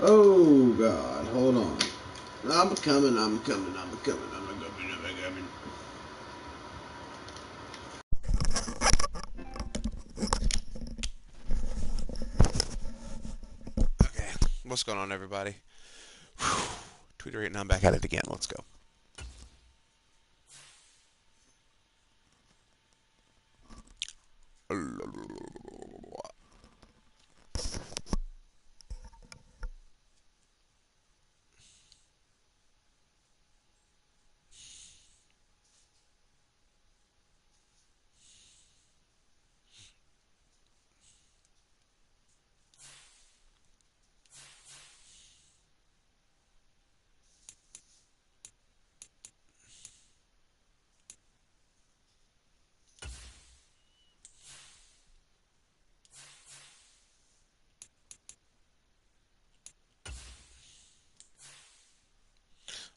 Oh, God. Hold on. I'm coming. Okay, what's going on, everybody? Whew. Tweeter 8, and I'm back at it again. Let's go.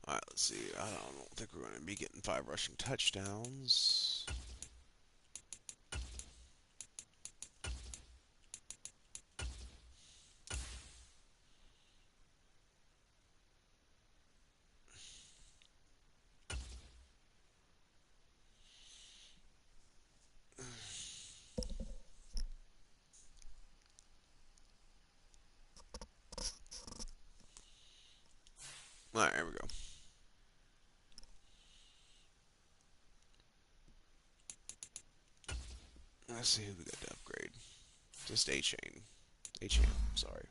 All right, let's see. I don't think we're going to be getting 5 rushing touchdowns. All right, here we go. Let's see who we got to upgrade. Just A-Chain. A-Chain, sorry.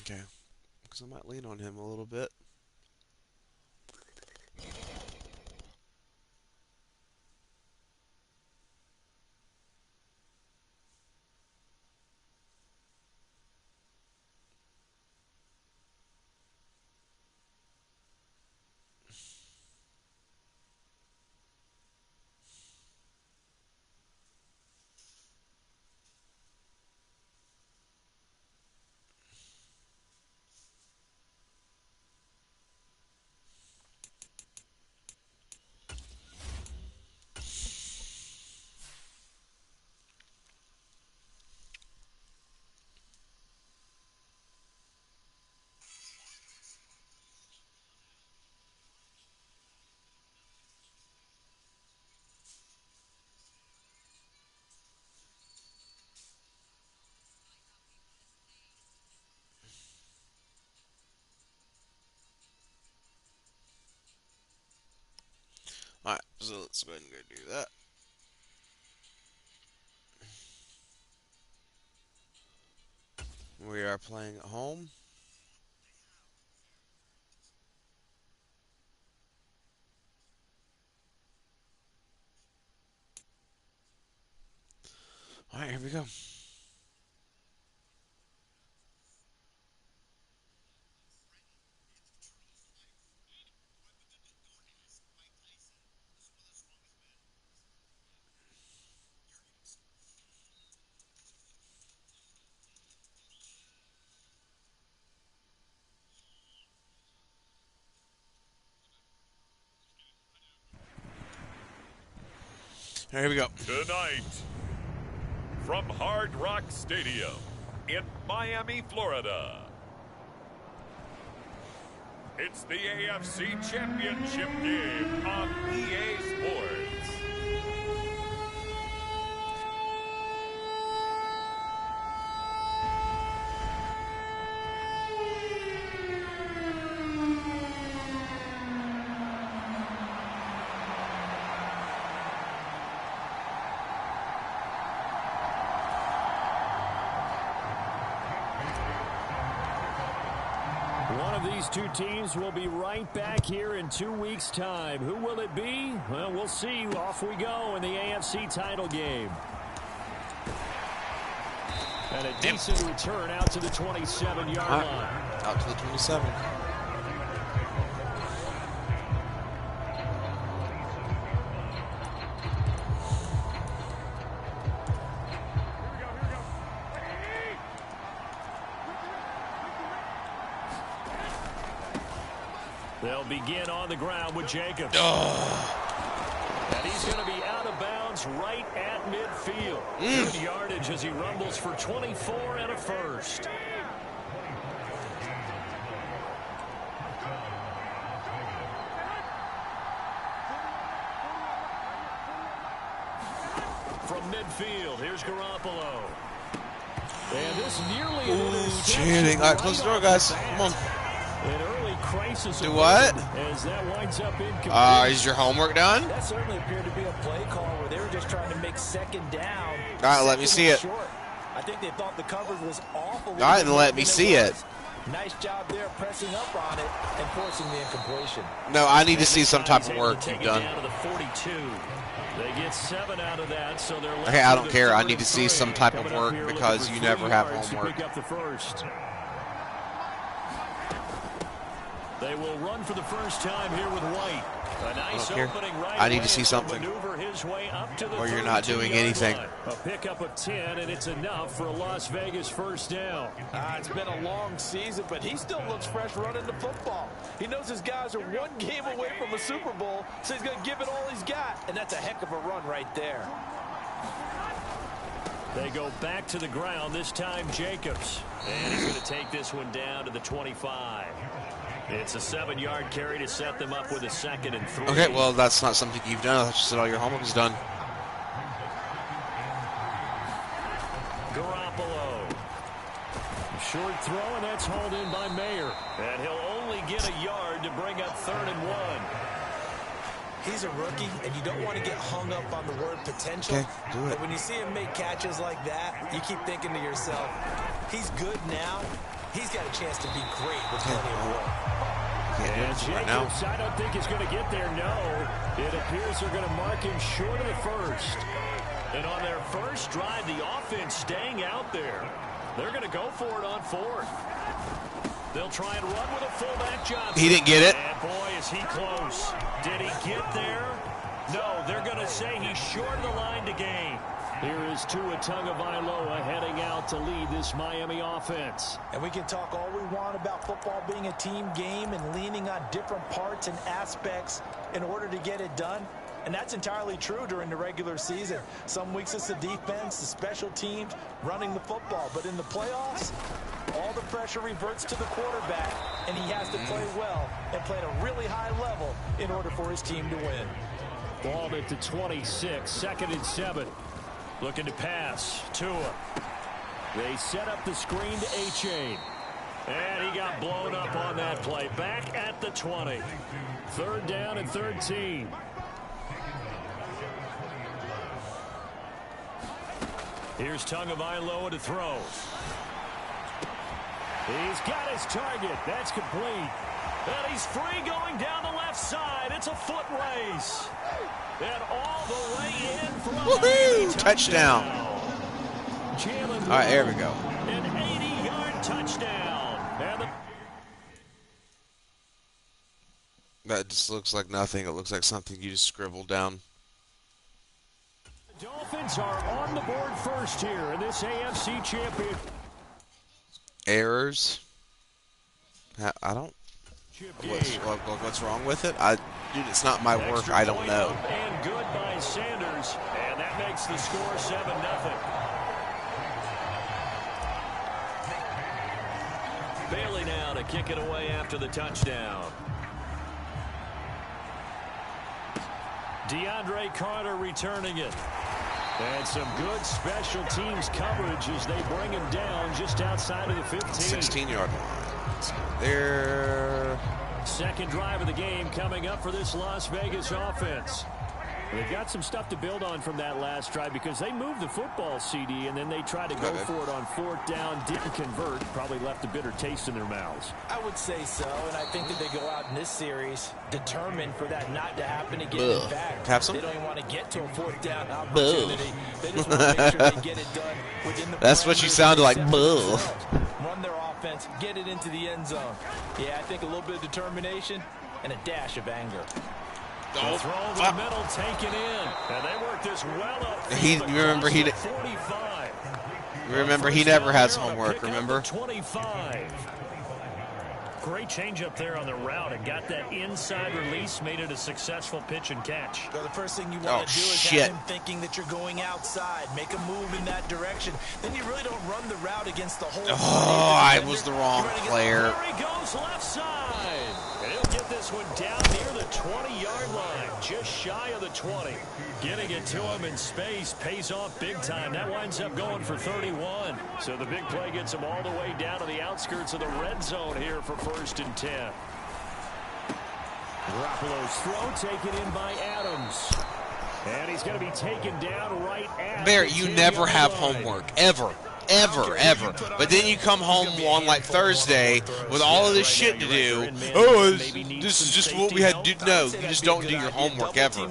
Okay, because I might lean on him a little bit. All right, so let's go ahead and go do that. We are playing at home. All right, here we go. All right, here we go. Tonight, from Hard Rock Stadium in Miami, Florida, it's the AFC Championship game on EA Sports. One of these two teams will be right back here in 2 weeks' time. Who will it be? Well, we'll see. Off we go in the AFC title game. And a decent return out to the 27-yard line. Out to the 27. They'll begin on the ground with Jacobs. Oh. And he's going to be out of bounds is right at midfield. Good yardage as he rumbles for 24 and a first. From midfield, here's Garoppolo. And this nearly an interception. Cheating. All right, close the door, guys. Come on. An early crisis. Do what? As that winds up incomplete. Is your homework done? That certainly appeared to be a play call where they were just trying to make second down. All right, let me see it. Short. I think they thought the coverage was awful. All right, then let me see it. Nice job there pressing up on it and forcing the incompletion. No, I need to see some type of work you've done. Down to the 42. They get 7 out of that, so they're left. Okay, I don't care. I need to see some type of work because you never have homework. Pick up the first. They will run for the first time here with White. A nice opening right. I need to see something. His way up to the or you're not doing anything. A pickup of 10, and it's enough for a Las Vegas first down. It's been a long season, but he still looks fresh running the football. He knows his guys are one game away from a Super Bowl, so he's going to give it all he's got, and that's a heck of a run right there. They go back to the ground, this time Jacobs. And he's going to take this one down to the 25. It's a 7-yard carry to set them up with a 2nd and 3. Okay, well, that's not something you've done. I just said all your homework is done. Garoppolo. Short throw, and that's hauled in by Mayer. And he'll only get a yard to bring up 3rd and 1. He's a rookie, and you don't want to get hung up on the word potential. Okay, do it. But when you see him make catches like that, you keep thinking to yourself, he's good now. He's got a chance to be great with plenty of work. And Jacobs, I don't think he's going to get there, no. It appears they're going to mark him short of the first. And on their first drive, the offense staying out there. They're going to go for it on 4th. They'll try and run with a fullback Johnson. He didn't get it. And boy, is he close. Did he get there? No, they're going to say he's short of the line to gain. Here is Tua Tagovailoa heading out to lead this Miami offense. And we can talk all we want about football being a team game and leaning on different parts and aspects in order to get it done. And that's entirely true during the regular season. Some weeks it's the defense, the special teams, running the football. But in the playoffs, all the pressure reverts to the quarterback, and he has to play well and play at a really high level in order for his team to win. Ball at the 26, 2nd and 7. Looking to pass. Tua. They set up the screen to A-Chain. And he got blown up on that play. Back at the 20. 3rd down and 13. Here's Tagovailoa to throw. He's got his target. That's complete. And he's free going down the left side. It's a foot race. And all the way in for a woohoo! Touchdown. All right, there we go. An 80-yard touchdown. And that just looks like nothing. It looks like something you just scribbled down. The Dolphins are on the board first here in this AFC champion. Errors. I don't. What's wrong with it? Dude, it's not my work. I don't know. And good by Sanders, and that makes the score 7-0. Bailey now to kick it away after the touchdown. DeAndre Carter returning it. And some good special teams coverage as they bring him down just outside of the 15. 16-yard line. There. 2nd drive of the game coming up for this Las Vegas offense. They've got some stuff to build on from that last drive because they moved the football, CD, and then they tried to go for it on 4th down, didn't convert, probably left a bitter taste in their mouths. I would say so, and I think that they go out in this series determined for that not to happen again. In fact, have some? They don't even want to get to a 4th down opportunity. They just want to make sure they get it done within the That's what you sounded like, bull. Run their offense, get it into the end zone. Yeah, I think a little bit of determination and a dash of anger. The throw over the middle, taken in, and they work this well up. Remember, he never has homework. Remember. 25. Great change up there on the route and got that inside release, made it a successful pitch and catch. Well, the first thing you want to do is have him thinking that you're going outside, make a move in that direction. Then you really don't run the route against the whole. Oh, I was the wrong player. There he goes, left side. And he'll get this one down near the 20-yard line, just shy of the 20. Getting it to him in space pays off big time. That winds up going for 31. So the big play gets him all the way down to the outskirts of the red zone here for 1st and 10. Garoppolo's throw taken in by Adams. And he's going to be taken down right at Barrett, you never have homework, ever. Ever. But then you come home on like Thursday with all of this shit to do. Oh, this is just what we had to do. No, you just don't do your homework ever.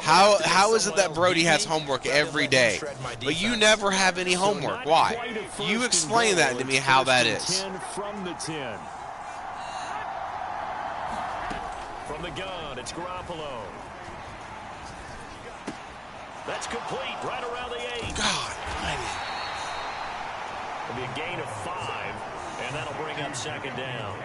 How is it that Brody has homework every day, but you never have any homework? Why? You explain that to me how that is. From the 10. From the gun, it's Garoppolo. That's complete, right around the 8. God, It'll be a gain of 5, and that'll bring up 2nd down.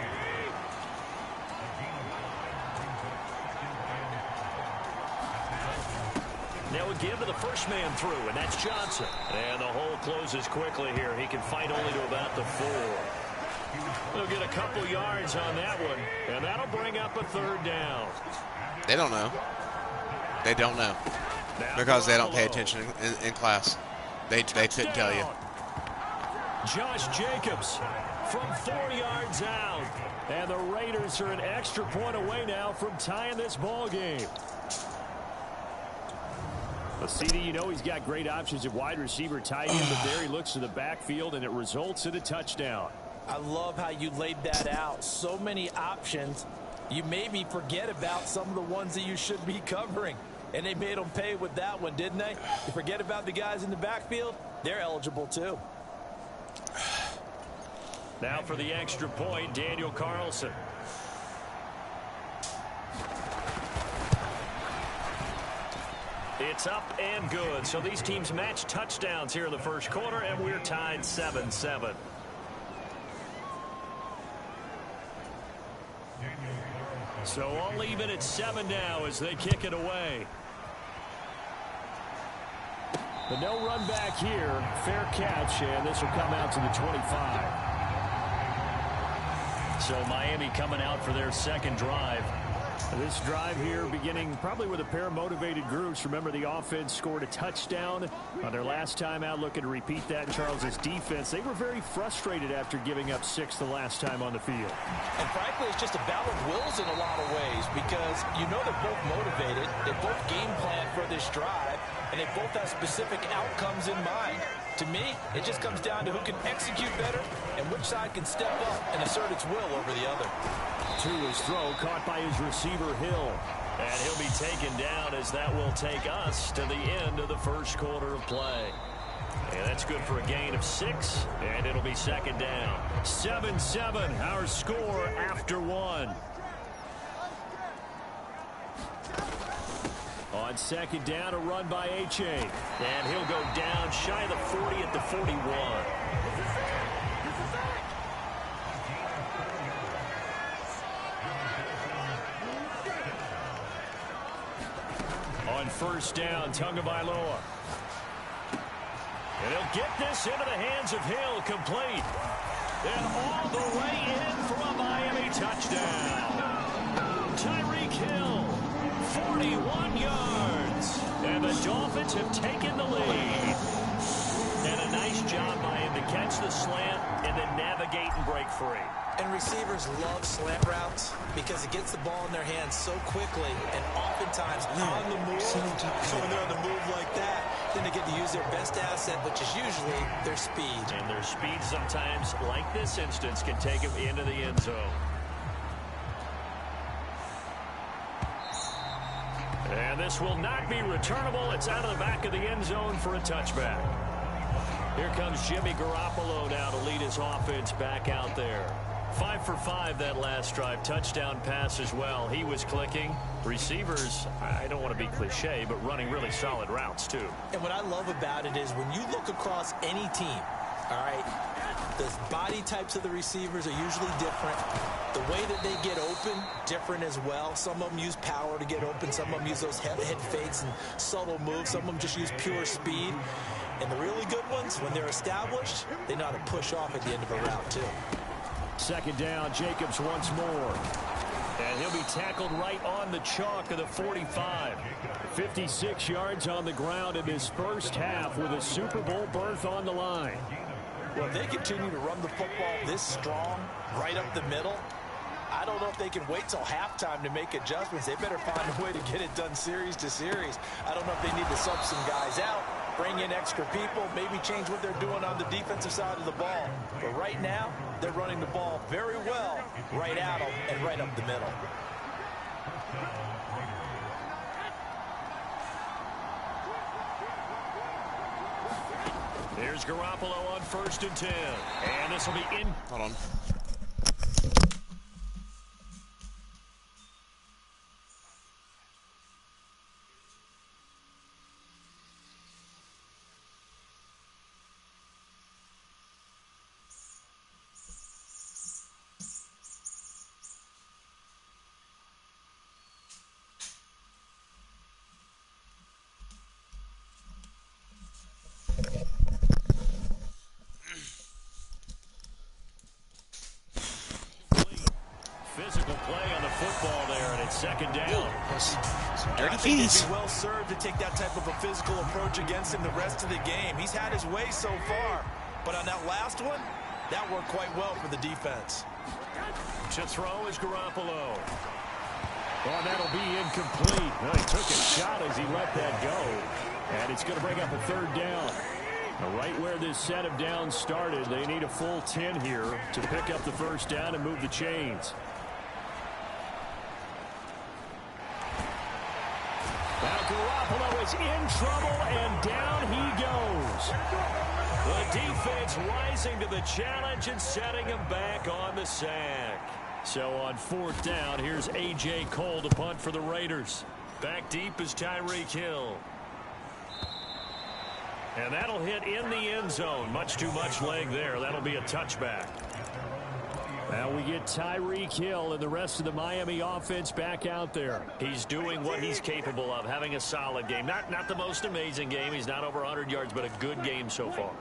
Now we give to the first man through, and that's Johnson. And the hole closes quickly here. He can fight only to about the 4. He'll get a couple yards on that one, and that'll bring up a 3rd down. They don't know. They don't know. Because they don't pay attention in class. They couldn't tell you. Josh Jacobs from 4 yards out. And the Raiders are an extra point away now from tying this ball game. CD, you know he's got great options at wide receiver, tight end, but there he looks to the backfield, and it results in a touchdown. I love how you laid that out. So many options. You made me forget about some of the ones that you should be covering. And they made them pay with that one, didn't they? You forget about the guys in the backfield, they're eligible too. Now for the extra point, Daniel Carlson. It's up and good. So these teams match touchdowns here in the first quarter, and we're tied 7-7. So all even at 7 now as they kick it away. But no run back here. Fair catch, and this will come out to the 25. So Miami coming out for their second drive. This drive here beginning probably with a pair of motivated groups. Remember, the offense scored a touchdown on their last time out, looking to repeat that in Charles's defense. They were very frustrated after giving up 6 the last time on the field. And frankly, it's just a battle of wills in a lot of ways because you know they're both motivated. They both game plan for this drive, and they both have specific outcomes in mind. To me, it just comes down to who can execute better and which side can step up and assert its will over the other. To his throw, caught by his receiver, Hill. And he'll be taken down as that will take us to the end of the first quarter of play. And that's good for a gain of 6, and it'll be second down. 7-7, our score after 1. On second down, a run by H.A. And he'll go down shy of the 40 at the 41. On first down, Tagovailoa. And he'll get this into the hands of Hill, complete. And all the way in for a Miami touchdown. Tyreek Hill, 41 yards. And the Dolphins have taken the lead. And a nice job by him to catch the slant and then navigate and break free. And receivers love slant routes because it gets the ball in their hands so quickly and oftentimes on the move. So when they're on the move like that, then they get to use their best asset, which is usually their speed. And their speed sometimes, like this instance, can take them into the end zone. And this will not be returnable. It's out of the back of the end zone for a touchback. Here comes Jimmy Garoppolo now to lead his offense back out there. 5 for 5 that last drive. Touchdown pass as well. He was clicking. Receivers, I don't want to be cliche, but running really solid routes too. And what I love about it is when you look across any team, all right, The body types of the receivers are usually different. The way that they get open, different as well. Some of them use power to get open. Some of them use those head fakes and subtle moves. Some of them just use pure speed. And the really good ones, when they're established, they know how to push off at the end of a route, too. Second down, Jacobs once more. And he'll be tackled right on the chalk of the 45. 56 yards on the ground in this first half with a Super Bowl berth on the line. Well, if they continue to run the football this strong, right up the middle, I don't know if they can wait till halftime to make adjustments. They better find a way to get it done series to series. I don't know if they need to sub some guys out, bring in extra people, maybe change what they're doing on the defensive side of the ball. But right now, they're running the ball very well right at them and right up the middle. Here's Garoppolo on 1st and 10. And this will be in. Hold on. Physical play on the football there, and it's second down. Some dirty I think he'd keys. be well served to take that type of a physical approach against him the rest of the game. He's had his way so far, but on that last one, that worked quite well for the defense. To throw is Garoppolo. Well, that'll be incomplete. Well, he took a shot as he let that go, and it's going to bring up a third down. Right where this set of downs started, they need a full 10 here to pick up the first down and move the chains. Now Garoppolo is in trouble, and down he goes. The defense rising to the challenge and setting him back on the sack. So on 4th down, here's A.J. Cole to punt for the Raiders. Back deep is Tyreek Hill. And that'll hit in the end zone. Much too much leg there. That'll be a touchback. Now we get Tyreek Hill and the rest of the Miami offense back out there. He's doing what he's capable of, having a solid game. Not the most amazing game. He's not over 100 yards, but a good game so far.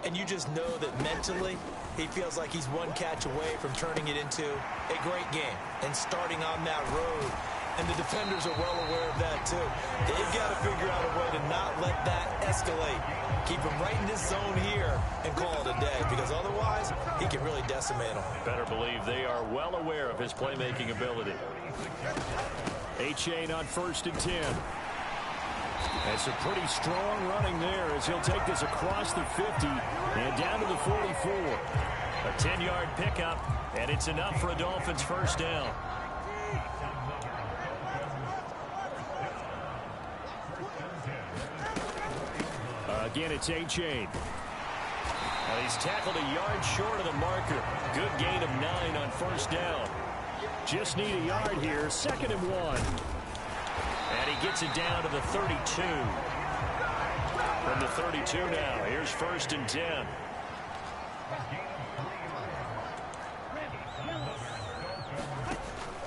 And you just know that mentally, he feels like he's one catch away from turning it into a great game and starting on that road. And the defenders are well aware of that, too. They've got to figure out a way to not let that escalate. Keep him right in this zone here and call it a day, because otherwise, he can really decimate them. Better believe they are well aware of his playmaking ability. A-Chain on 1st and 10. That's a pretty strong running there as he'll take this across the 50 and down to the 44. A 10-yard pickup, and it's enough for a Dolphins first down. Again, it's A-Chain. He's tackled a yard short of the marker. Good gain of 9 on 1st down. Just need a yard here. 2nd and 1. And he gets it down to the 32. From the 32 now, here's 1st and 10.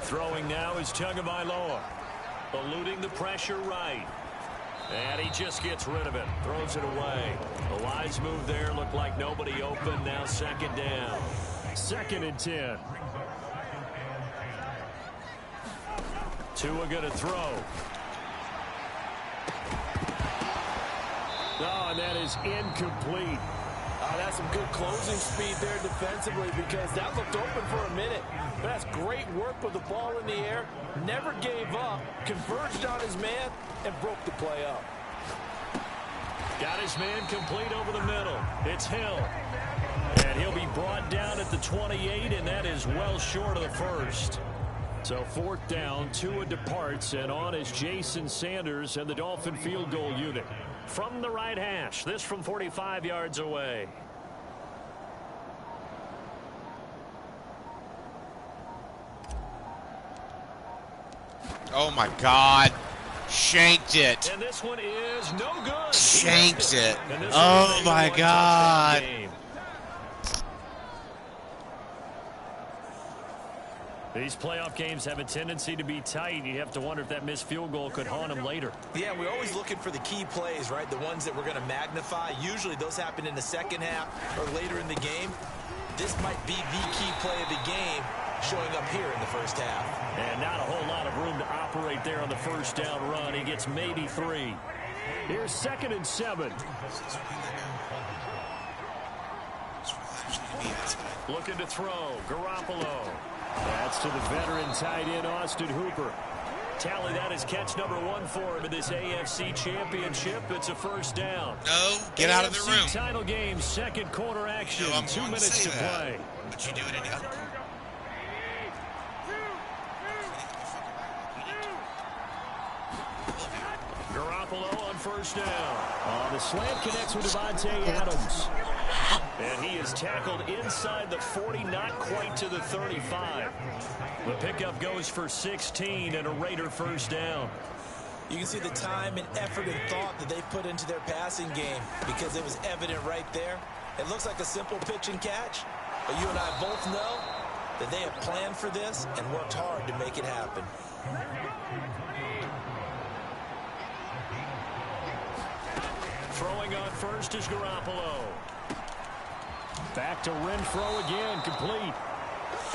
Throwing now is Tagovailoa. Eluding the pressure right. And he just gets rid of it. Throws it away. The wise move there. Looked like nobody open. Now 2nd down. 2nd and 10. Tua going to throw. Oh, and that is incomplete. That's some good closing speed there defensively, because that looked open for a minute. But that's great work with the ball in the air. Never gave up. Converged on his man and broke the play up. Got his man complete over the middle. It's Hill. And he'll be brought down at the 28, and that is well short of the first. So 4th down, Tua departs, and on is Jason Sanders and the Dolphin field goal unit. From the right hash, this from 45 yards away. Oh, my God. Shanked it. And this one is no good. Shanked it. Oh, my God. These playoff games have a tendency to be tight. You have to wonder if that missed field goal could haunt them later. Yeah, we're always looking for the key plays, right? The ones that we're going to magnify. Usually those happen in the second half or later in the game. This might be the key play of the game showing up here in the first half. And not a whole lot of room to operate there on the first down run. He gets maybe 3. Here's 2nd and 7. Looking to throw. Garoppolo. That's to the veteran tight end, Austin Hooper. Tally that is catch number 1 for him in this AFC Championship. It's a first down. No, get out of the room. Title game, second quarter action. I'm 2 going minutes to play. But you do it in the other quarter. Garoppolo on first down. The slant connects with Devontae Adams. And he is tackled inside the 40, not quite to the 35. The pickup goes for 16 and a Raider first down. You can see the time and effort and thought that they put into their passing game because it was evident right there. It looks like a simple pitch and catch, but you and I both know that they have planned for this and worked hard to make it happen. Throwing on first is Garoppolo. Back to Renfro again, complete.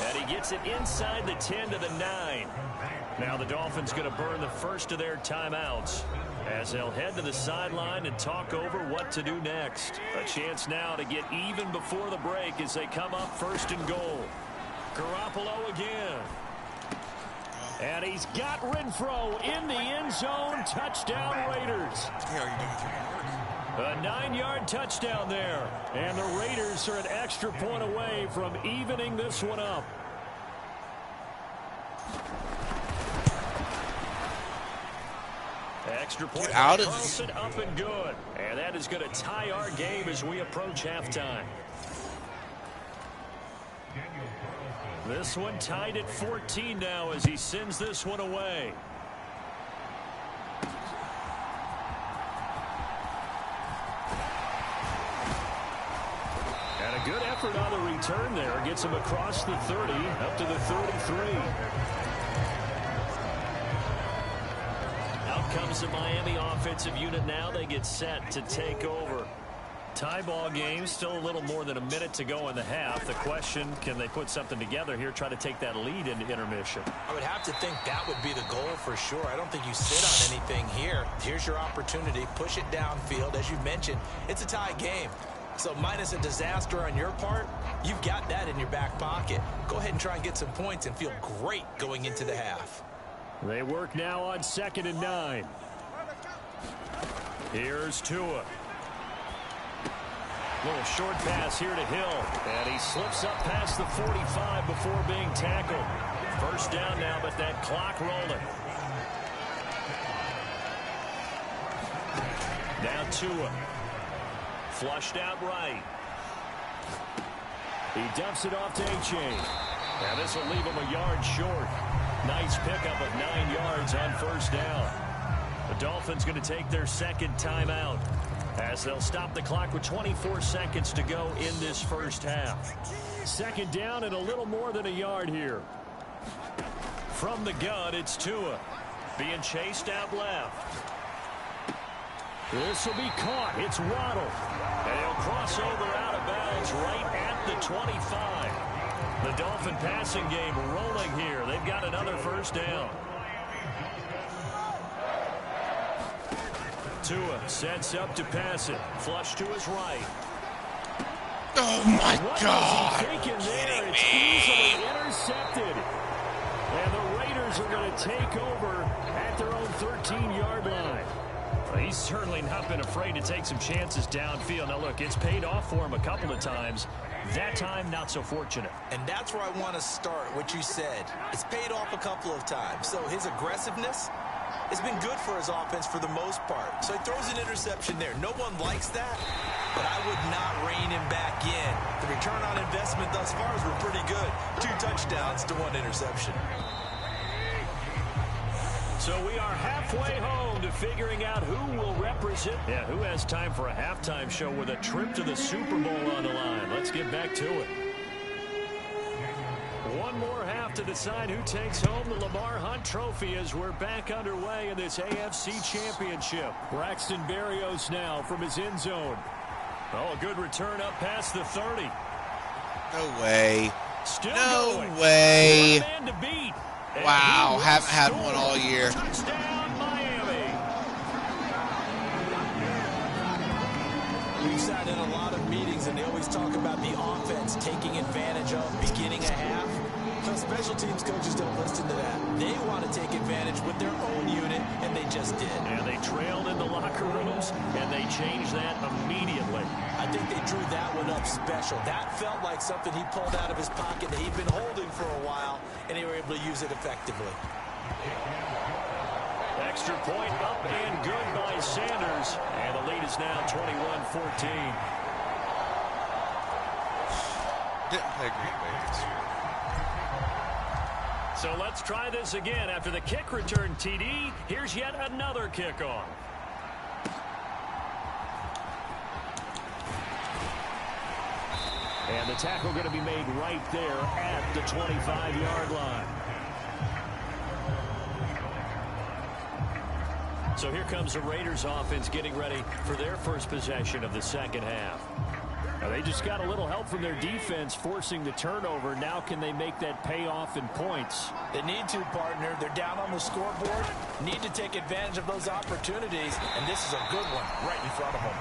And he gets it inside the 10 to the 9. Now the Dolphins going to burn the first of their timeouts as they'll head to the sideline and talk over what to do next. A chance now to get even before the break as they come up 1st and goal. Garoppolo again. And he's got Renfro in the end zone. Touchdown Raiders. A 9-yard touchdown there. And the Raiders are an extra point away from evening this one up. Extra point. Get out of Carlson up and good. And that is going to tie our game as we approach halftime. This one tied at 14 now as he sends this one away. And a good effort on the return there. Gets him across the 30 up to the 33. Out comes the Miami offensive unit now. They get set to take over. Tie ball game, still a little more than a minute to go in the half. The question, can they put something together here, try to take that lead into intermission? I would have to think that would be the goal for sure. I don't think you sit on anything here. Here's your opportunity. Push it downfield. As you mentioned, it's a tie game. So minus a disaster on your part, you've got that in your back pocket. Go ahead and try and get some points and feel great going into the half. They work now on 2nd and 9. Here's Tua. Little short pass here to Hill. And he slips up past the 45 before being tackled. First down now, but that clock rolling. Now Tua. Flushed out right. He dumps it off to H.A. Now this will leave him a yard short. Nice pickup of 9 yards on first down. The Dolphins going to take their second timeout as they'll stop the clock with 24 seconds to go in this first half. Second down and a little more than a yard here. From the gun, it's Tua. Being chased out left. This will be caught. It's Waddle. And he'll cross over out of bounds right at the 25. The Dolphin passing game rolling here. They've got another first down. Tua sets up to pass it. Flush to his right. Oh, my God. What was he thinking there? It's easily intercepted. And the Raiders are going to take over at their own 13-yard line. He's certainly not been afraid to take some chances downfield. Now, look, it's paid off for him a couple of times. That time, not so fortunate. And that's where I want to start, what you said. It's paid off a couple of times. So his aggressiveness has been good for his offense for the most part. So he throws an interception there. No one likes that, but I would not rein him back in. The return on investment thus far has been pretty good. 2 touchdowns to 1 interception. So we are halfway home to figuring out who will represent. Yeah, who has time for a halftime show with a trip to the Super Bowl on the line. Let's get back to it. One more half have to decide who takes home the Lamar Hunt Trophy as we're back underway in this AFC Championship. Braxton Berrios now from his end zone. Oh, a good return up past the 30. No way. Still No going. way. One man to beat. And Wow, he haven't had scored. one all year. Touchdown, Miami. We've sat in a lot of meetings, and they always talk about the offense taking advantage of beginning a half. So special teams coaches don't listen to that. They want to take advantage with their own unit, and they just did. And they trailed in the locker rooms, and they changed that immediately. I think they drew that one up special. That felt like something he pulled out of his pocket that he'd been holding for a while, and they were able to use it effectively. Extra point up and good by Sanders. And the lead is now 21-14. Didn't play Green Bay this year. So let's try this again. After the kick return TD, here's yet another kickoff. And the tackle going to be made right there at the 25-yard line. So here comes the Raiders offense getting ready for their first possession of the second half. Now they just got a little help from their defense forcing the turnover. Now can they make that pay off in points? They need to, partner. They're down on the scoreboard. Need to take advantage of those opportunities, and this is a good one right in front of them.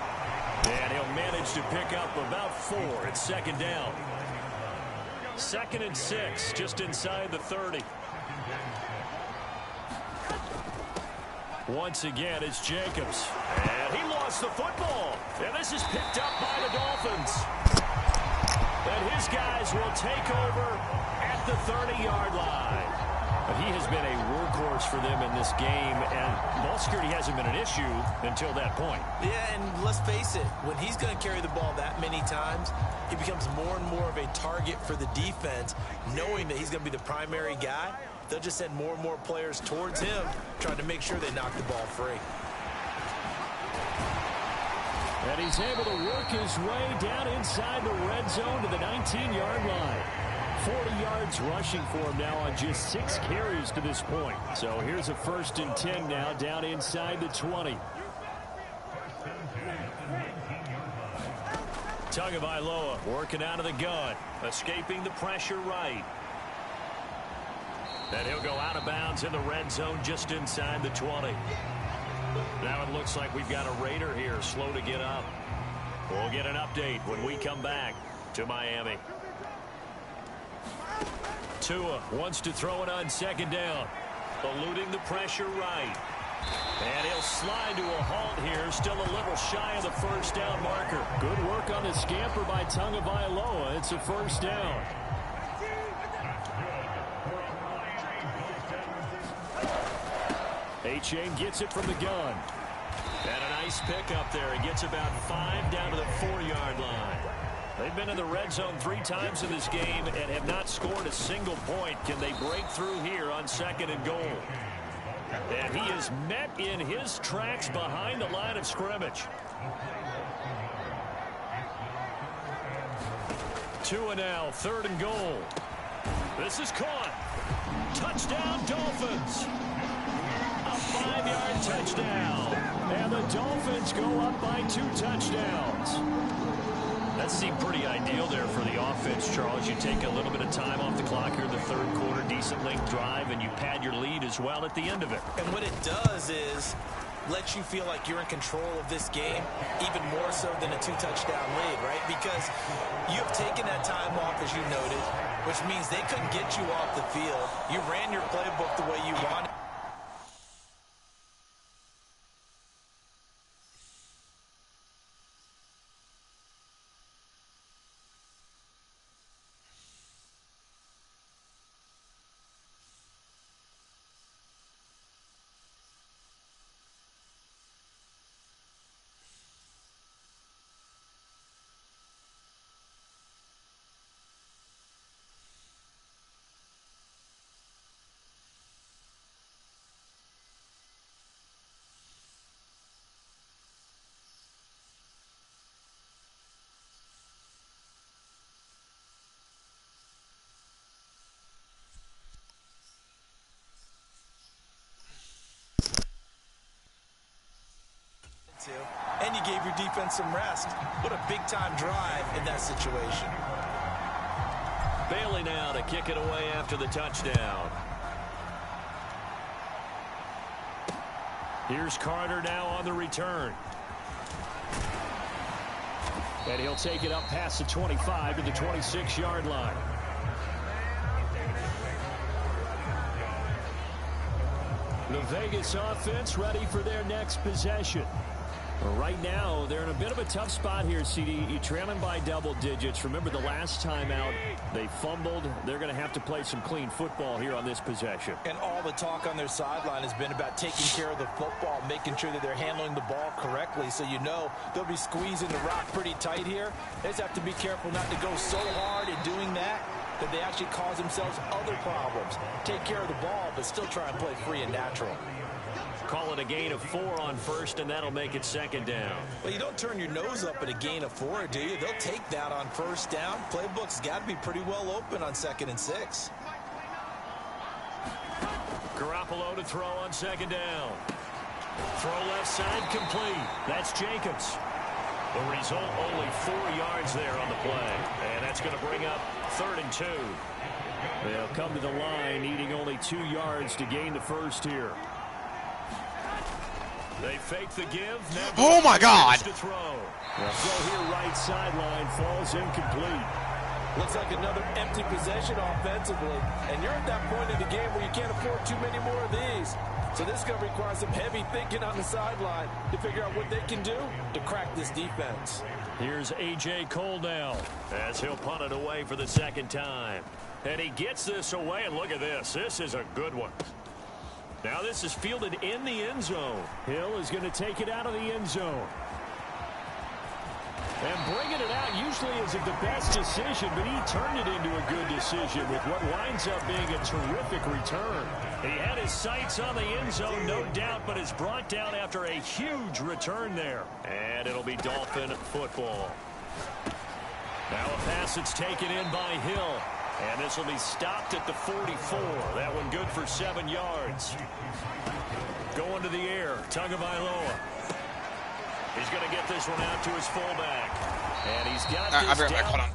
And he'll manage to pick up about 4 at second down. 2nd and 6, just inside the 30. Once again, it's Jacobs. And he lost the football. And this is picked up by the Dolphins. And his guys will take over at the 30-yard line. But he has been a workhorse for them in this game, and ball security hasn't been an issue until that point. Yeah, and let's face it, when he's going to carry the ball that many times, he becomes more and more of a target for the defense, knowing that he's going to be the primary guy. They'll just send more and more players towards him, trying to make sure they knock the ball free. And he's able to work his way down inside the red zone to the 19-yard line. 40 yards rushing for him now on just 6 carries to this point. So here's a 1st and 10 now down inside the 20. Tagovailoa working out of the gun, escaping the pressure right. And he'll go out of bounds in the red zone just inside the 20. Now it looks like we've got a Raider here slow to get up. We'll get an update when we come back to Miami. Tua wants to throw it on 2nd down. Eluding the pressure right. And he'll slide to a halt here. Still a little shy of the 1st down marker. Good work on the scamper by Tagovailoa. It's a 1st down. A-Chain gets it from the gun. And a nice pick up there. He gets about 5 down to the 4-yard line. They've been in the red zone 3 times in this game and have not scored a single point. Can they break through here on 2nd and goal? And he is met in his tracks behind the line of scrimmage. Tua now, 3rd and goal. This is caught. Touchdown, Dolphins. A 5-yard touchdown. And the Dolphins go up by 2 touchdowns. That seemed pretty ideal there for the offense, Charles. You take a little bit of time off the clock here in the 3rd quarter, decent length drive, and you pad your lead as well at the end of it. And what it does is let you feel like you're in control of this game, even more so than a 2-touchdown lead, right? Because you've taken that time off, as you noted, which means they couldn't get you off the field. You ran your playbook the way you wanted. And you gave your defense some rest. What a big-time drive in that situation. Bailey now to kick it away after the touchdown. Here's Carter now on the return. And he'll take it up past the 25 to the 26-yard line. The Vegas offense ready for their next possession. Right now, they're in a bit of a tough spot here, CD. You're trailing by double digits. Remember the last time out, they fumbled. They're going to have to play some clean football here on this possession. And all the talk on their sideline has been about taking care of the football, making sure that they're handling the ball correctly. So you know they'll be squeezing the rock pretty tight here. They just have to be careful not to go so hard in doing that they actually cause themselves other problems. Take care of the ball, but still try and play free and natural. Call it a gain of 4 on first, and that'll make it second down. Well, you don't turn your nose up at a gain of 4, do you? They'll take that on first down. Playbook's got to be pretty well open on 2nd and 6. Garoppolo to throw on second down. Throw left side complete. That's Jacobs. The result, only 4 yards there on the play. And that's going to bring up 3rd and 2. They'll come to the line, needing only 2 yards to gain the first here. They fake the give. Oh, my God. To throw. The throw here, right sideline, falls incomplete. Looks like another empty possession offensively. And you're at that point in the game where you can't afford too many more of these. So this is going to require some heavy thinking on the sideline to figure out what they can do to crack this defense. Here's A.J. Cole now as he'll punt it away for the second time. And he gets this away, and look at this. This is a good one. Now this is fielded in the end zone. Hill is going to take it out of the end zone. And bringing it out usually isn't the best decision, but he turned it into a good decision with what winds up being a terrific return. He had his sights on the end zone, no doubt, but is brought down after a huge return there. And it'll be Dolphin football. Now a pass that's taken in by Hill. And this will be stopped at the 44. That one good for 7 yards. Going to the air, Tagovailoa. He's going to get this one out to his fullback. And he's got this I'll be right back. Hold on.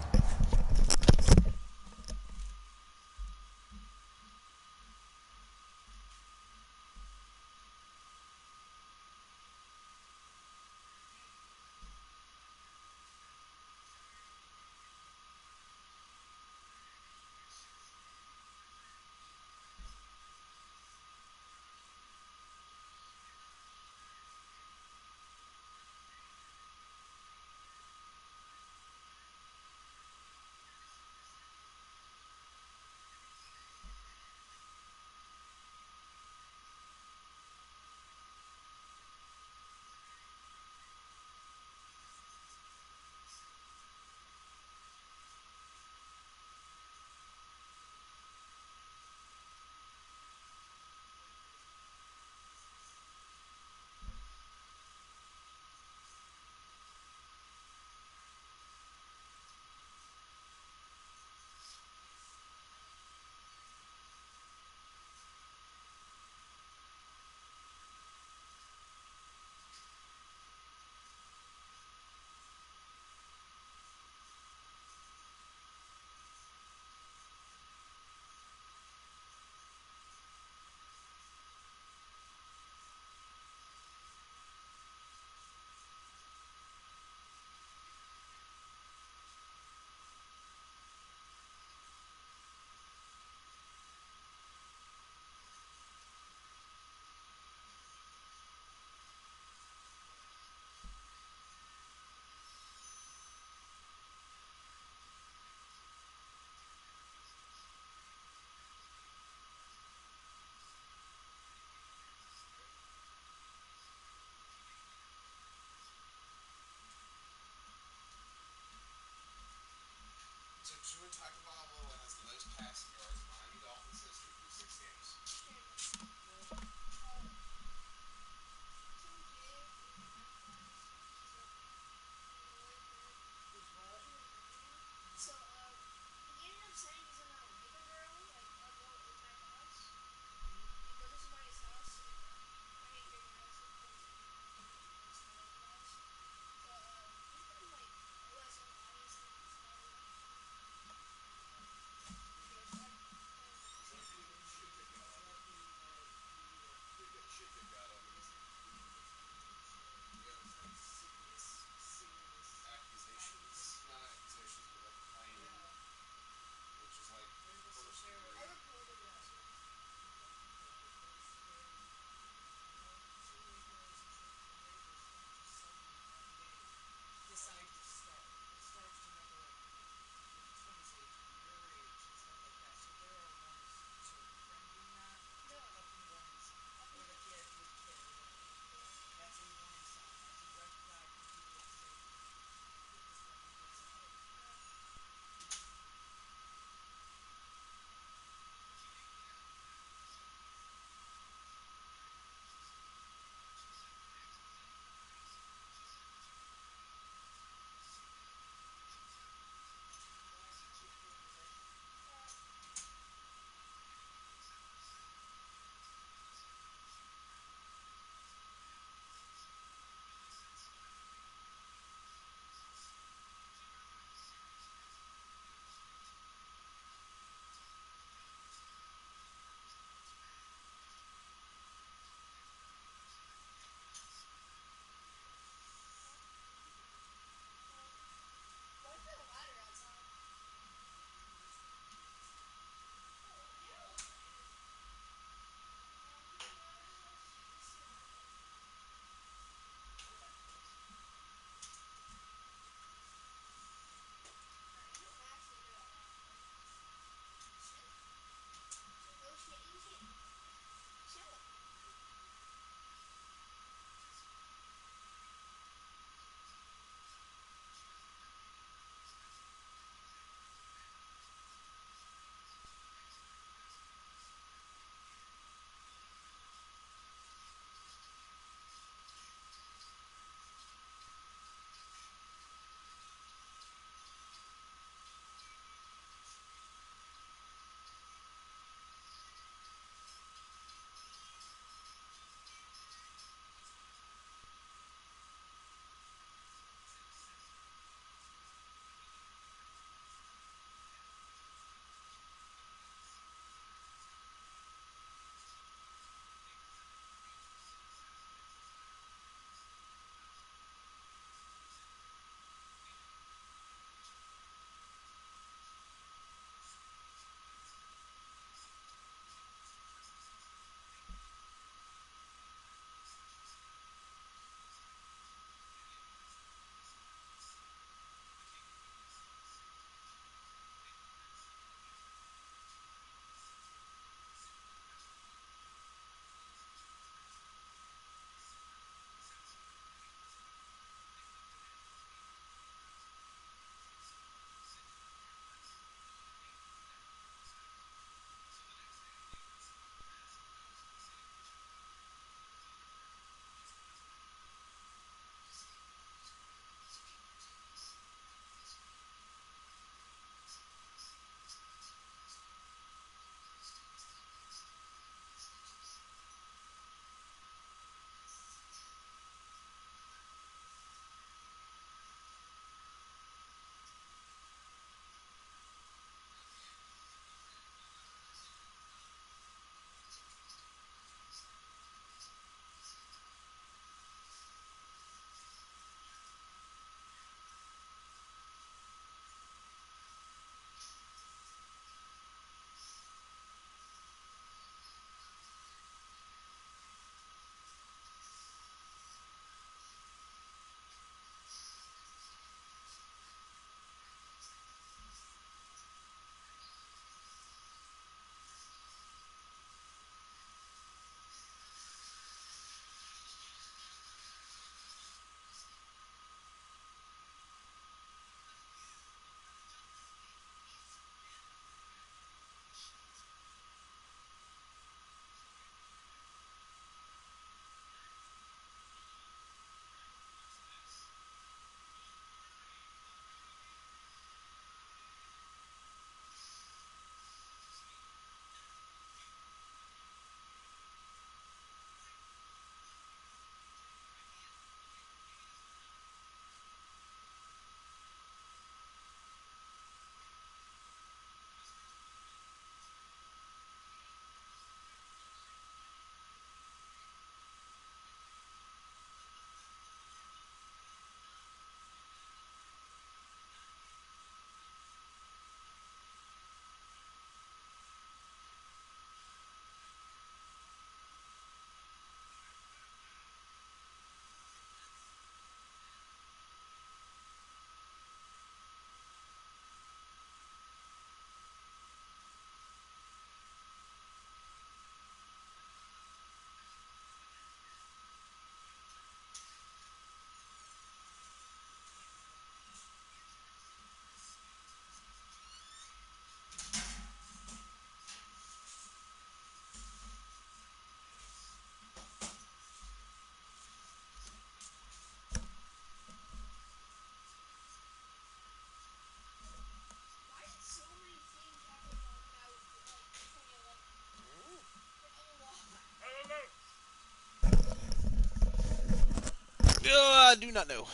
I do not know.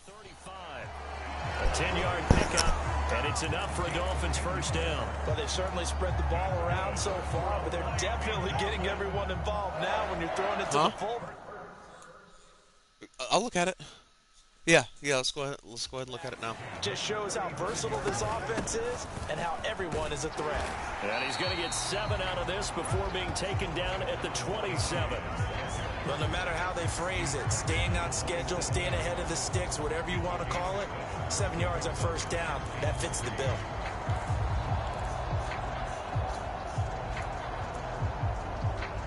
35. A 10-yard pickup, and it's enough for a Dolphins first down. Well, they've certainly spread the ball around so far, but they're definitely getting everyone involved now when you're throwing it to the full. I'll look at it. Yeah, let's go ahead and look at it now. Just shows how versatile this offense is and how everyone is a threat. And he's going to get 7 out of this before being taken down at the 27. Well, no matter how they phrase it, staying on schedule, staying ahead of the sticks, whatever you want to call it, 7 yards on first down, that fits the bill.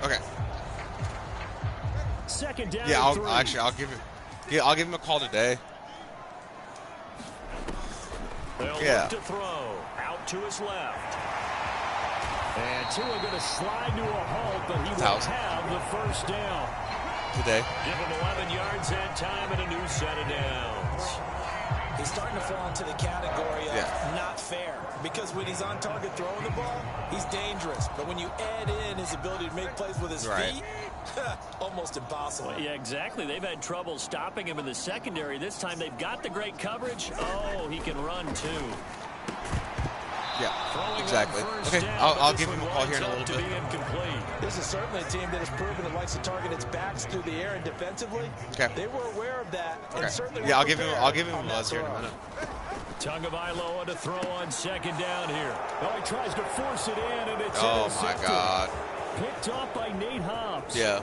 Okay. Second down. Yeah, I'll give it. Yeah, I'll give him a call today. They'll look to throw out to his left. And Tua going to slide to a halt, but he will have the first down. Today. Give him 11 yards and time and a new set of downs. He's starting to fall into the category of not fair. Because when he's on target throwing the ball, he's dangerous. But when you add in his ability to make plays with his feet, almost impossible. Well, yeah, exactly. They've had trouble stopping him in the secondary. This time they've got the great coverage. Oh, he can run too. Yeah, exactly. Okay, I'll give him a call here in a little bit. This is certainly a team that has proven it likes to target its backs through the air and defensively. Okay. They were aware of that. Okay. And certainly I'll give him a buzz here in a minute. Tagovailoa to throw on second down here. Oh, he tries to force it in, and it's my God. Picked off by Nate Hobbs. Yeah.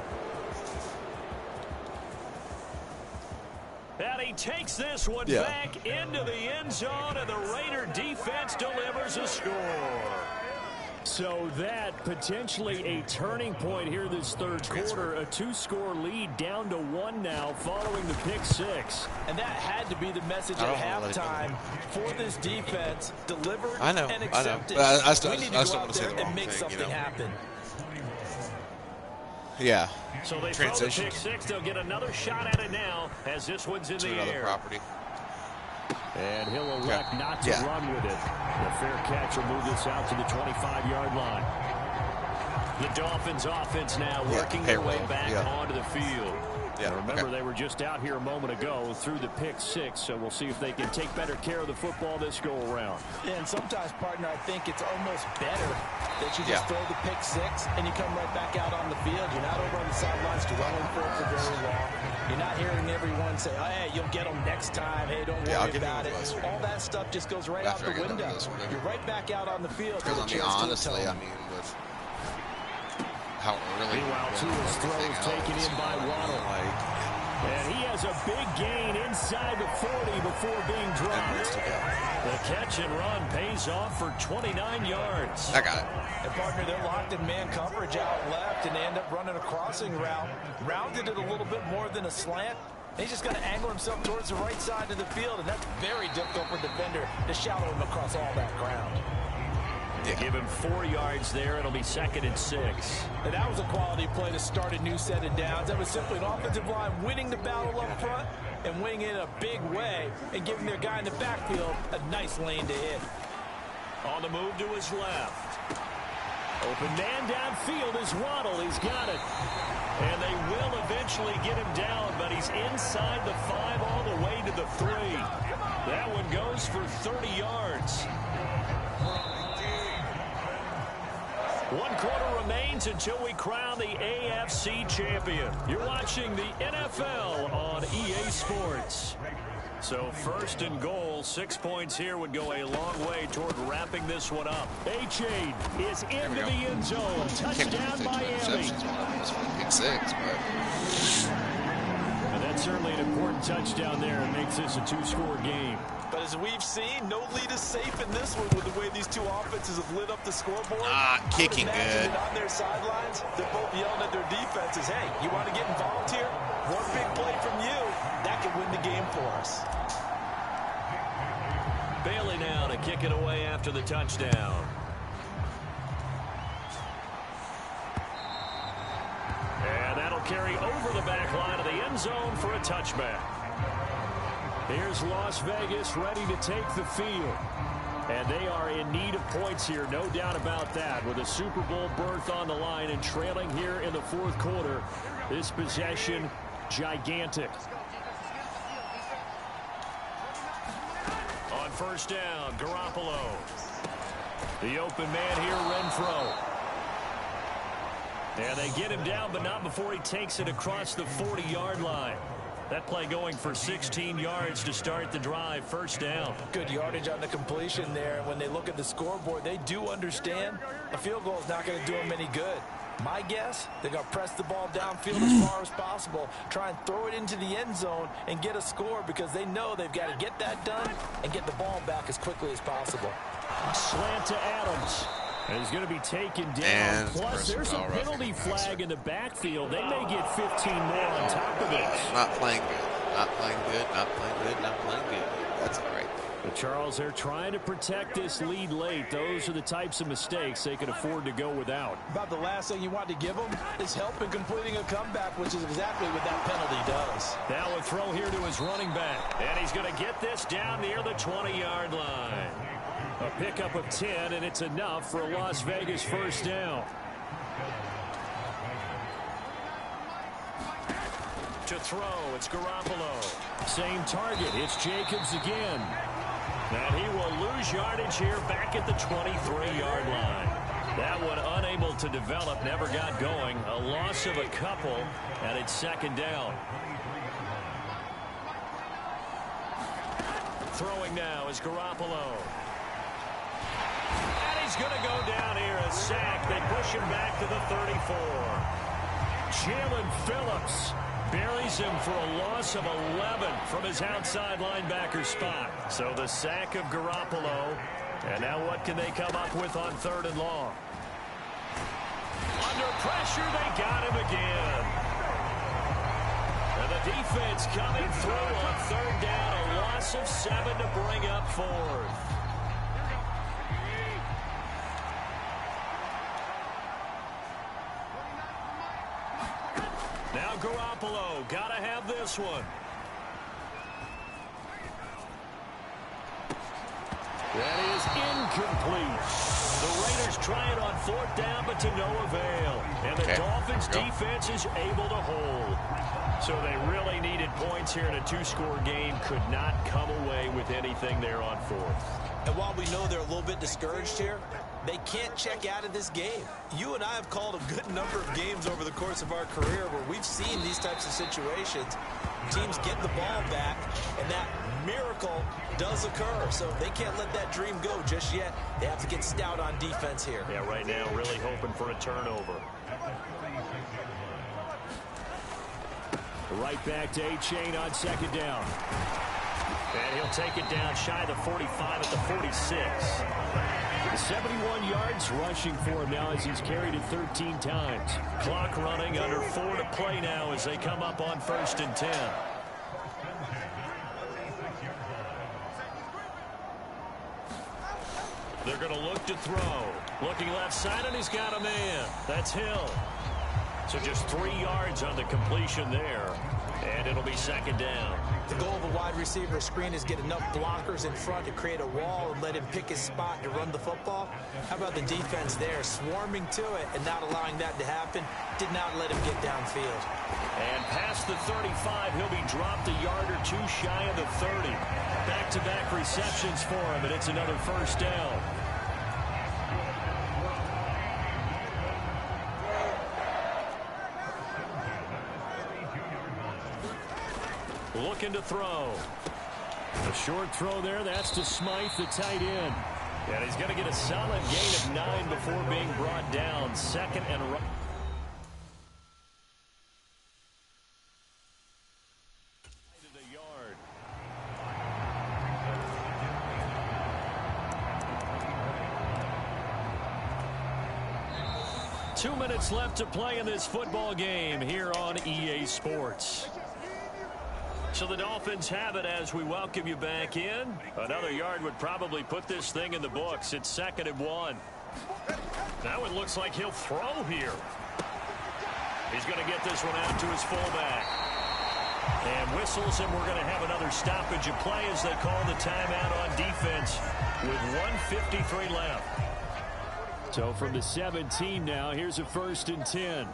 And he takes this one back into the end zone, and the Raider defense delivers a score. So that potentially a turning point here this third quarter. A 2-score lead down to 1 now following the pick 6. And that had to be the message at halftime for this defense. Delivered and accepted. I still we need to go out there and make something happen. Yeah. So they throw the pick 6. They'll get another shot at it now as this one's in the air. Property. And he'll elect not to run with it. The fair catch will move this out to the 25-yard line. The Dolphins offense now working their way back onto the field. Yeah, remember, they were just out here a moment ago through the pick 6, so we'll see if they can take better care of the football this go-around. And sometimes, partner, I think it's almost better that you just throw the pick 6 and you come right back out on the field. You're not over on the sidelines dwelling for it for very long. You're not hearing everyone say, oh, hey, you'll get them next time. Hey, don't worry about it. All that stuff just goes right out the window. You're right back out on the field. Because, I mean, honestly, with how early. Meanwhile, Tua's throw is taken in by Waddle. And he has a big gain inside the 40 before being dropped. The catch and run pays off for 29 yards. I got it. And, partner, they're locked in man coverage out left, and they end up running a crossing route. Rounded it a little bit more than a slant. He's just got to angle himself towards the right side of the field, and that's very difficult for a defender to shadow him across all that ground. Give him 4 yards there. It'll be 2nd and 6. And that was a quality play to start a new set of downs. That was simply an offensive line winning the battle up front and winning it in a big way and giving their guy in the backfield a nice lane to hit. On the move to his left. Open man downfield is Waddle. He's got it. And they will eventually get him down, but he's inside the 5 all the way to the 3. That one goes for 30 yards. 1 quarter remains until we crown the AFC champion. You're watching the NFL on EA Sports. So 1st and goal, 6 points here would go a long way toward wrapping this one up. A-Chain is into the end zone. Touchdown Miami. Pick 6, but And that's certainly an important touchdown there. It makes this a 2-score game. But as we've seen, no lead is safe in this one with the way these two offenses have lit up the scoreboard. Kicking good. On their sidelines, they're both yelling at their defenses, hey, you want to get involved here? One big play from you, that could win the game for us. Bailey now to kick it away after the touchdown. And that'll carry over the back line of the end zone for a touchback. Here's Las Vegas ready to take the field. And they are in need of points here, no doubt about that. With a Super Bowl berth on the line and trailing here in the 4th quarter, this possession gigantic. first down. Garoppolo. The open man here, Renfro. And they get him down, but not before he takes it across the 40-yard line. That play going for 16 yards to start the drive. First down. Good yardage on the completion there. When they look at the scoreboard, they do understand a field goal is not going to do them any good. My guess, they're going to press the ball downfield as far as possible, try and throw it into the end zone and get a score because they know they've got to get that done and get the ball back as quickly as possible. Slant to Adams. And he's going to be taken down. And plus, there's a penalty flag in the backfield. They may get 15 more on top of this. Not playing good. Not playing good. Not playing good. Not playing good. That's all right. But Charles, they're trying to protect this lead late. Those are the types of mistakes they can afford to go without. About the last thing you want to give them is help in completing a comeback, which is exactly what that penalty does. Now a throw here to his running back. And he's going to get this down near the 20-yard line. A pickup of 10, and it's enough for a Las Vegas first down. To throw, it's Garoppolo. Same target, it's Jacobs again. And he will lose yardage here back at the 23-yard line. That one unable to develop, never got going. A loss of a couple, and it's second down. Throwing now is Garoppolo. And he's going to go down here, a sack. They push him back to the 34. Jalen Phillips buries him for a loss of 11 from his outside linebacker spot. So the sack of Garoppolo. And now what can they come up with on 3rd and long? Under pressure, they got him again. And the defense coming through on 3rd down. A loss of 7 to bring up 4th. Now Garoppolo, gotta have this one. That is incomplete. The Raiders try it on 4th down, but to no avail. And the Dolphins defense is able to hold. So they really needed points here in a 2-score game. Could not come away with anything there on 4th. And while we know they're a little bit discouraged here, they can't check out of this game. You and I have called a good number of games over the course of our career where we've seen these types of situations. Teams get the ball back, and that miracle does occur. So they can't let that dream go just yet. They have to get stout on defense here. Yeah, right now really hoping for a turnover. Right back to A-Chain on 2nd down. And he'll take it down shy of the 45 at the 46. 71 yards rushing for him now as he's carried it 13 times. Clock running, under 4 to play now as they come up on 1st and 10. They're going to look to throw. Looking left side, and he's got a man. That's Hill. So just 3 yards on the completion there. And it'll be 2nd down. The goal of a wide receiver screen is get enough blockers in front to create a wall and let him pick his spot to run the football. How about the defense there, swarming to it and not allowing that to happen? Did not let him get downfield. And past the 35, he'll be dropped a yard or 2 shy of the 30. Back-to-back receptions for him, and it's another first down. Looking to throw. A short throw there. That's to Smythe, the tight end. And he's going to get a solid gain of 9 before being brought down. 2nd and right. To the yard. Two minutes left to play in this football game here on EA Sports. So the Dolphins have it as we welcome you back in. Another yard would probably put this thing in the books. It's 2nd and 1. That one looks like he'll throw here. He's going to get this one out to his fullback. And whistles, and we're going to have another stoppage of play as they call the timeout on defense with 1:53 left. So from the 17 now, here's a 1st and 10.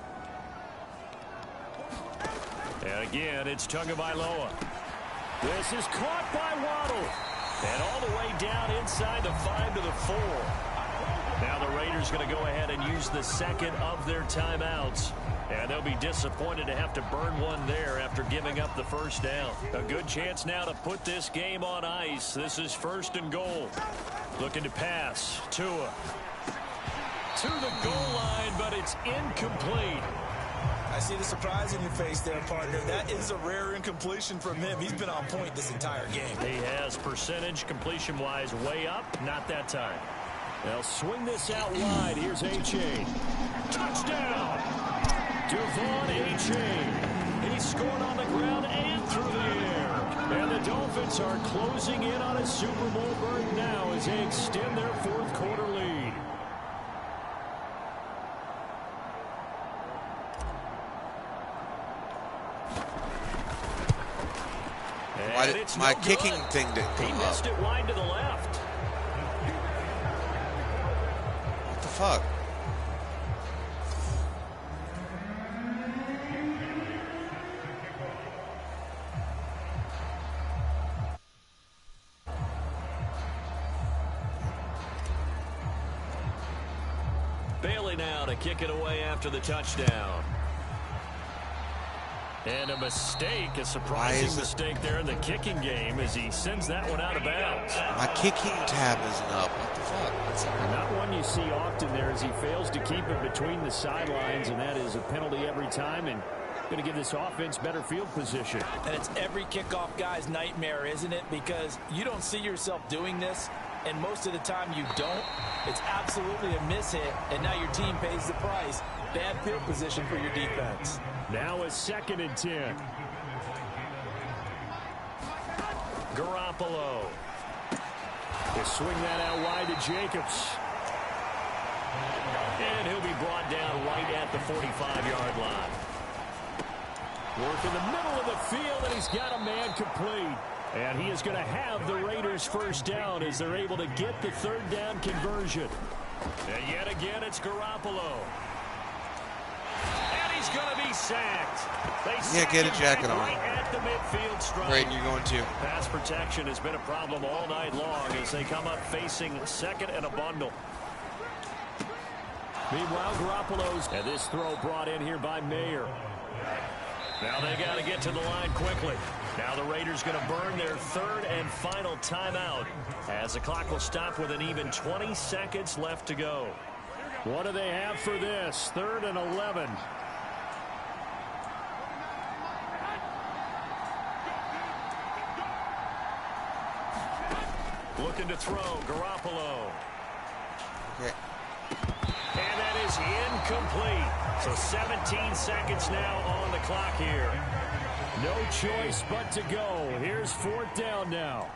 And again, it's Tagovailoa. This is caught by Waddle. And all the way down inside the 5 to the 4. Now the Raiders going to go ahead and use the second of their timeouts. And they'll be disappointed to have to burn one there after giving up the first down. A good chance now to put this game on ice. This is 1st and goal. Looking to pass. Tua. To the goal line, but it's incomplete. I see the surprise in your face there, partner. That is a rare incompletion from him. He's been on point this entire game. He has percentage completion-wise way up. Not that time. They'll swing this out wide. Here's A-Chain. Touchdown! Devon A-Chain. He scored on the ground and through the air. And the Dolphins are closing in on a Super Bowl berth now as they extend their 4th quarter lead. Why did my kicking thing didn't come up? He missed it wide to the left. What the fuck? Bailey now to kick it away after the touchdown. And a mistake, a surprising mistake there in the kicking game as he sends that one out of bounds. My kicking tab isn't up. What the fuck? Not one you see often there as he fails to keep it between the sidelines, and that is a penalty every time and going to give this offense better field position. And it's every kickoff guy's nightmare, isn't it? Because you don't see yourself doing this, and most of the time you don't. It's absolutely a mishit, and now your team pays the price. Bad field position for your defense. Now a 2nd and 10. Garoppolo. They swing that out wide to Jacobs. And he'll be brought down right at the 45-yard line. Work in the middle of the field, and he's got a man complete. And he is going to have the Raiders' first down as they're able to get the 3rd down conversion. And yet again, it's Garoppolo. And he's going to be sacked. Yeah, get a jacket on. Right at the midfield stripe. Great, you're going to. Pass protection has been a problem all night long as they come up facing 2nd and a bundle. Meanwhile, Garoppolo's, and this throw brought in here by Mayer. Now they got to get to the line quickly. Now the Raiders going to burn their 3rd and final timeout as the clock will stop with an even 20 seconds left to go. What do they have for this? 3rd and 11. Looking to throw, Garoppolo. Okay. And that is incomplete. So 17 seconds now on the clock here. No choice but to go. Here's 4th down now.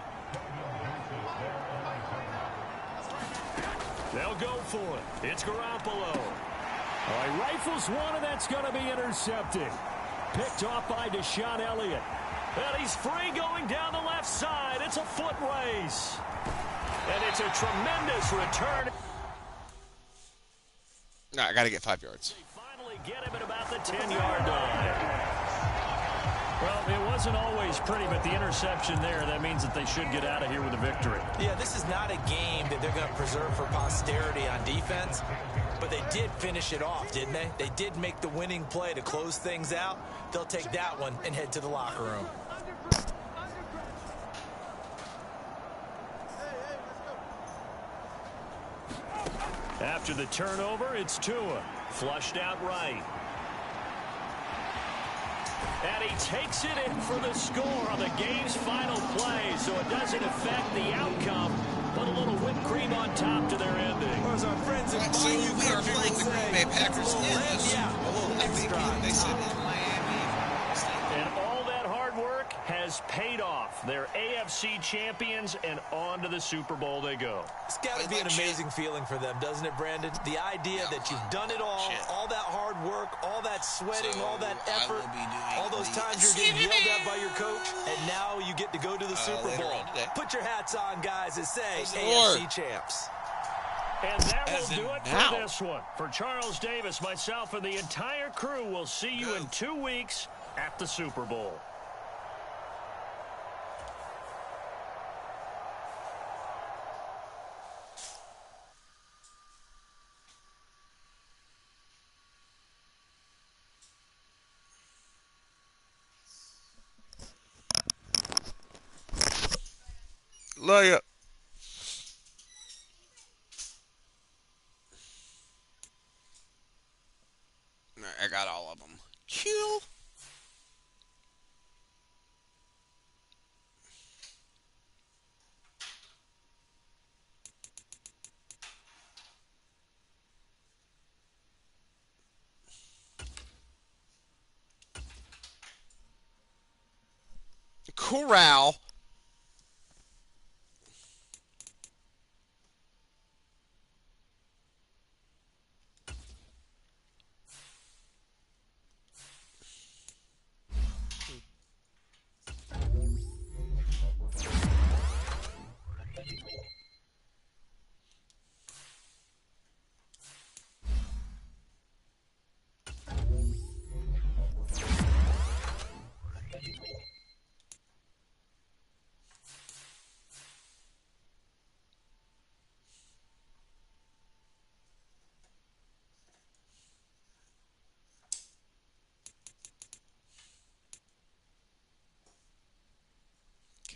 They'll go for it. It's Garoppolo. He rifles one, and that's going to be intercepted. Picked off by Deshaun Elliott. And he's free going down the left side. It's a foot race. And it's a tremendous return. No, I got to get 5 yards. They finally get him at about the 10-yard line. Well, it wasn't always pretty, but the interception there, that means that they should get out of here with a victory. Yeah, this is not a game that they're going to preserve for posterity on defense, but they did finish it off, didn't they? They did make the winning play to close things out. They'll take that one and head to the locker room. After the turnover, it's Tua. Flushed out right. And he takes it in for the score on the game's final play, so it doesn't affect the outcome. Put a little whipped cream on top to their ending. Or as our friends in So we are playing the Green Bay Packers in the Super Bowl. They said in Miami. And all that hard work has paid off. They're AFC champions, and on to the Super Bowl they go. It's got to be an amazing feeling for them, doesn't it, Brandon? The idea that you've done it all that hard work, all that sweating, all that effort, all those times you're getting yelled at by your coach, and now you get to go to the Super Bowl. Put your hats on, guys, and say AFC champs. And that will do it for this one. For Charles Davis, myself, and the entire crew, we'll see you in 2 weeks at the Super Bowl. Love ya. I got all of them. Chill. Corral.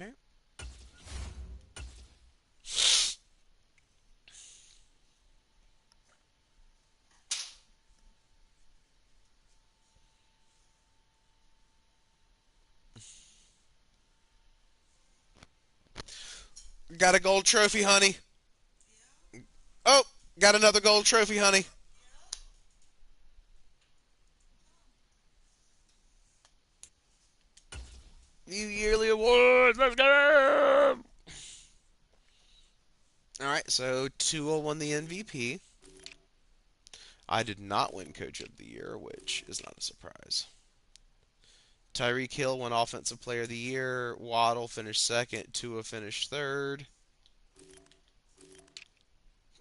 Okay. Got a gold trophy, honey. Oh, got another gold trophy, honey. New yearly awards. Let's go. All right, so Tua won the MVP. I did not win Coach of the Year, which is not a surprise. Tyreek Hill won Offensive Player of the Year. Waddle finished second. Tua finished third.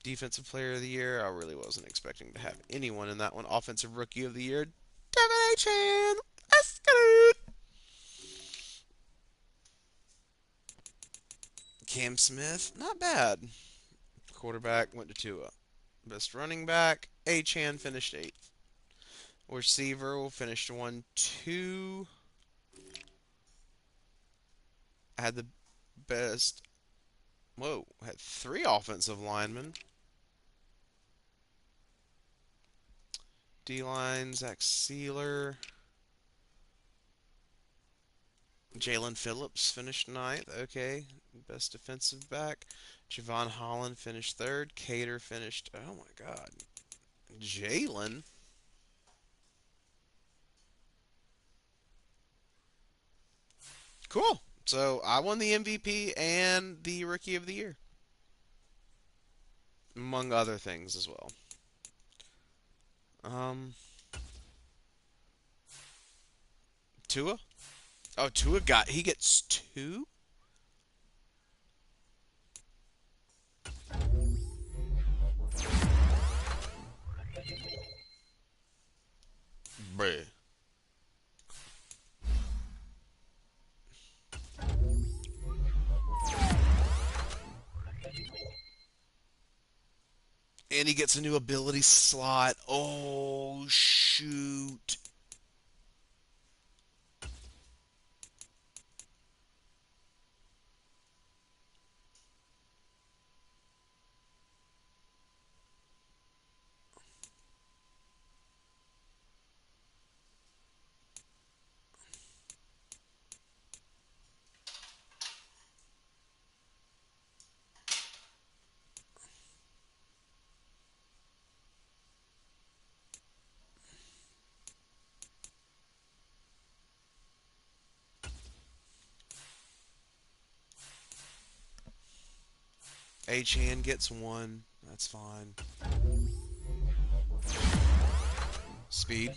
Defensive Player of the Year, I really wasn't expecting to have anyone in that one. Offensive Rookie of the Year, Devin Achan. Let's go. Cam Smith, not bad. Quarterback went to Tua. Best running back, Achan finished 8th. Receiver finished 1-2. I had the best. Whoa, had 3 offensive linemen. D-line, Zach Sealer. Jalen Phillips finished 9th. Okay. Best defensive back. Javon Holland finished 3rd. Cater finished. Oh my God. Jalen. Cool. So I won the MVP and the Rookie of the Year, among other things as well. Um, Tua. Oh, he gets 2. Bruh. And he gets a new ability slot. Oh, shoot. Achan gets 1. That's fine. Speed.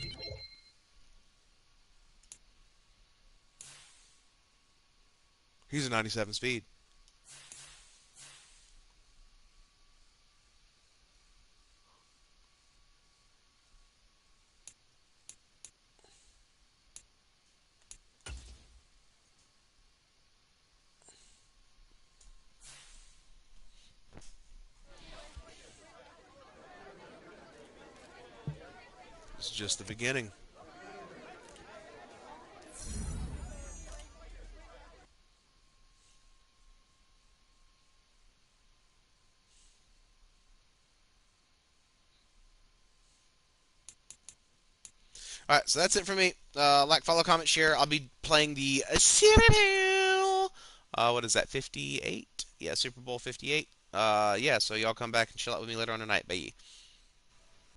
He's a 97 speed. It's just the beginning. All right, so that's it for me. Like, follow, comment, share. I'll be playing the what is that? 58? Yeah, Super Bowl 58. Yeah. So y'all come back and chill out with me later on tonight. Bye.